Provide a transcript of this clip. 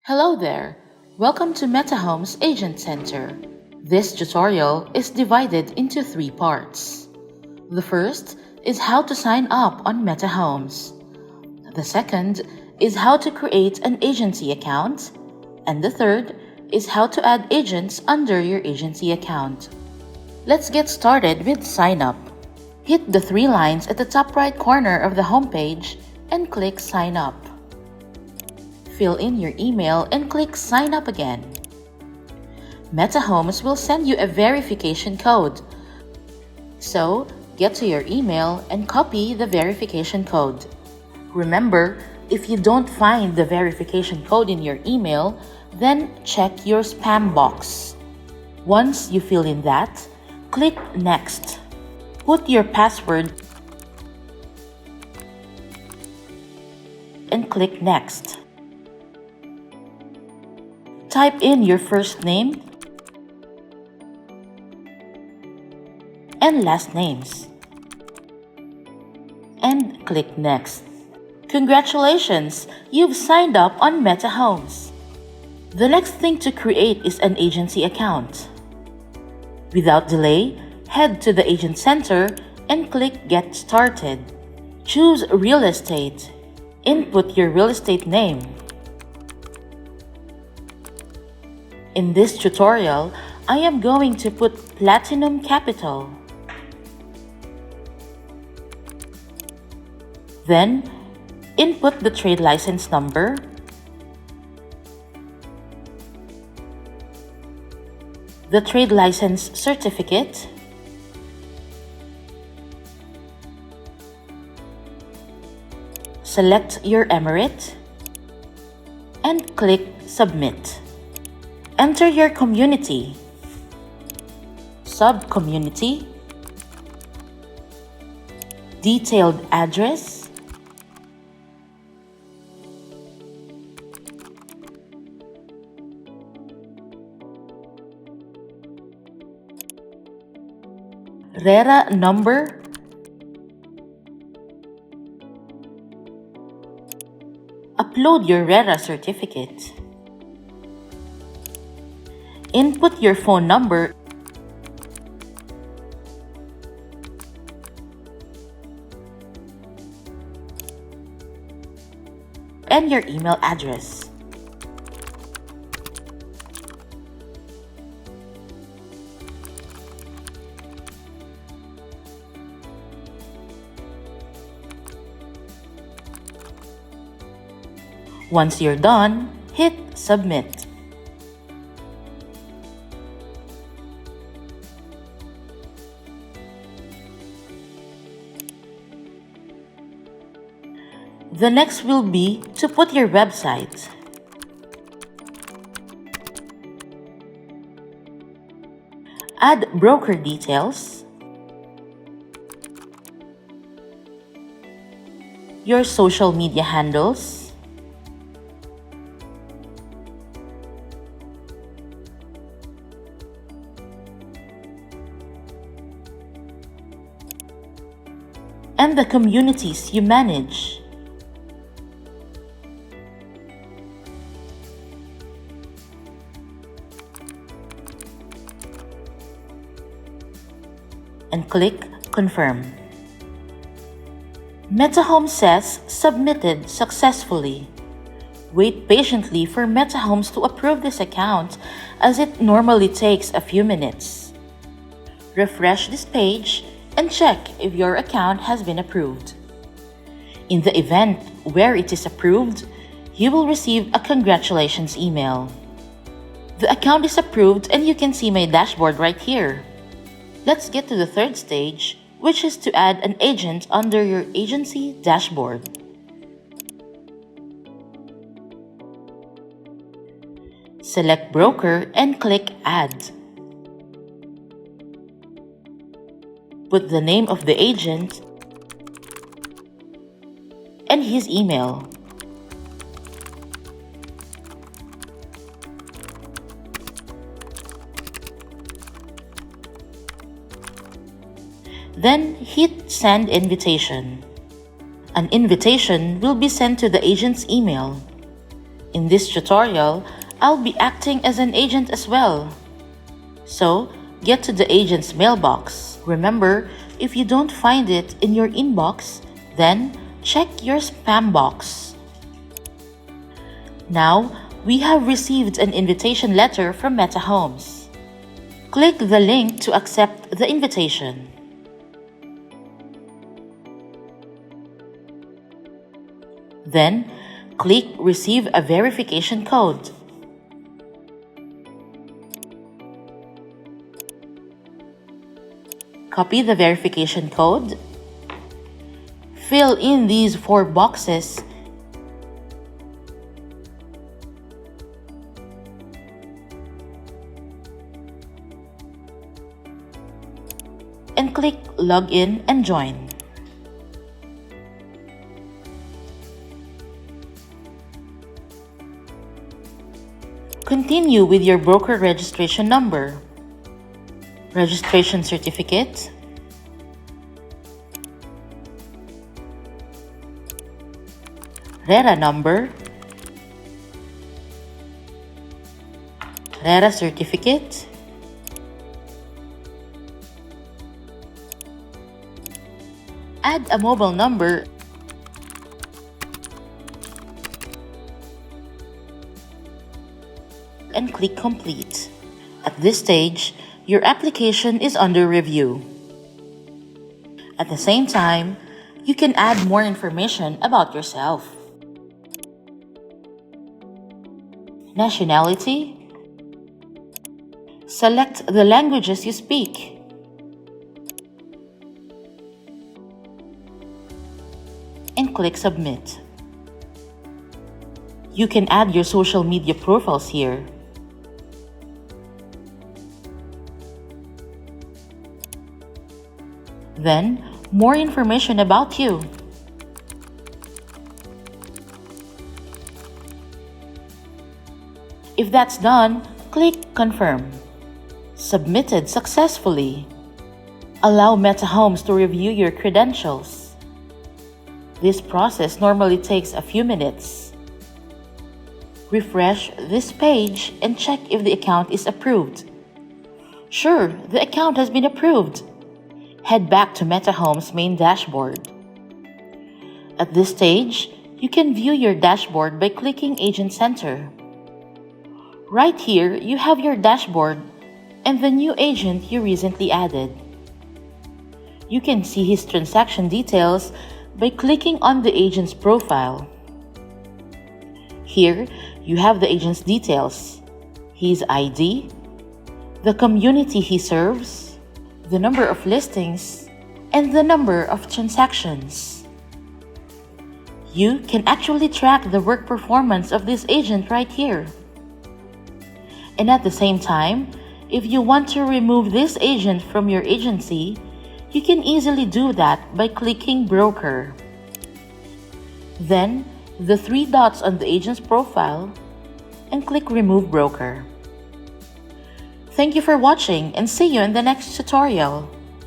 Hello there! Welcome to MetaHomes Agent Center. This tutorial is divided into three parts. The first is how to sign up on MetaHomes. The second is how to create an agency account. And the third is how to add agents under your agency account. Let's get started with Sign Up. Hit the three lines at the top right corner of the homepage and click Sign Up. Fill in your email and click Sign Up again. MetaHomes will send you a verification code. So, get to your email and copy the verification code. Remember, if you don't find the verification code in your email, then check your spam box. Once you fill in that, click Next. Put your password and click Next. Type in your first name and last names and click Next. Congratulations! You've signed up on MetaHomes. The next thing to create is an agency account. Without delay, head to the Agent Center and click Get Started. Choose Real Estate. Input your real estate name. In this tutorial, I am going to put Platinum Capital. Then, input the trade license number, the trade license certificate, select your emirate, and click Submit. Enter your community, sub-community, detailed address, RERA number, upload your RERA certificate. Input your phone number and your email address. Once you're done, hit Submit. The next will be to put your website. Add broker details, your social media handles, and the communities you manage. And click Confirm. MetaHomes says Submitted successfully. Wait patiently for MetaHomes to approve this account, as it normally takes a few minutes. Refresh this page and check if your account has been approved. In the event where it is approved, you will receive a congratulations email. The account is approved and you can see my dashboard right here. Let's get to the third stage, which is to add an agent under your agency dashboard. Select Broker and click Add. Put the name of the agent and his email. Then hit Send Invitation. An invitation will be sent to the agent's email. In this tutorial, I'll be acting as an agent as well. So, get to the agent's mailbox. Remember, if you don't find it in your inbox, then check your spam box. Now, we have received an invitation letter from MetaHomes. Click the link to accept the invitation. Then, click Receive a Verification Code. Copy the verification code. Fill in these 4 boxes and click Login and Join. Continue with your broker registration number, registration certificate, RERA number, RERA certificate, add a mobile number, and click Complete. At this stage, your application is under review. At the same time, you can add more information about yourself. Nationality. Select the languages you speak. And click Submit. You can add your social media profiles here. Then, more information about you. If that's done, click Confirm. Submitted successfully. Allow MetaHomes to review your credentials. This process normally takes a few minutes. Refresh this page and check if the account is approved. Sure, the account has been approved. Head back to MetaHomes' main dashboard. At this stage, you can view your dashboard by clicking Agent Center. Right here, you have your dashboard and the new agent you recently added. You can see his transaction details by clicking on the agent's profile. Here, you have the agent's details, his ID, the community he serves, the number of listings, and the number of transactions. You can actually track the work performance of this agent right here. And at the same time, if you want to remove this agent from your agency, you can easily do that by clicking Broker. Then, the 3 dots on the agent's profile and click Remove Broker. Thank you for watching and see you in the next tutorial.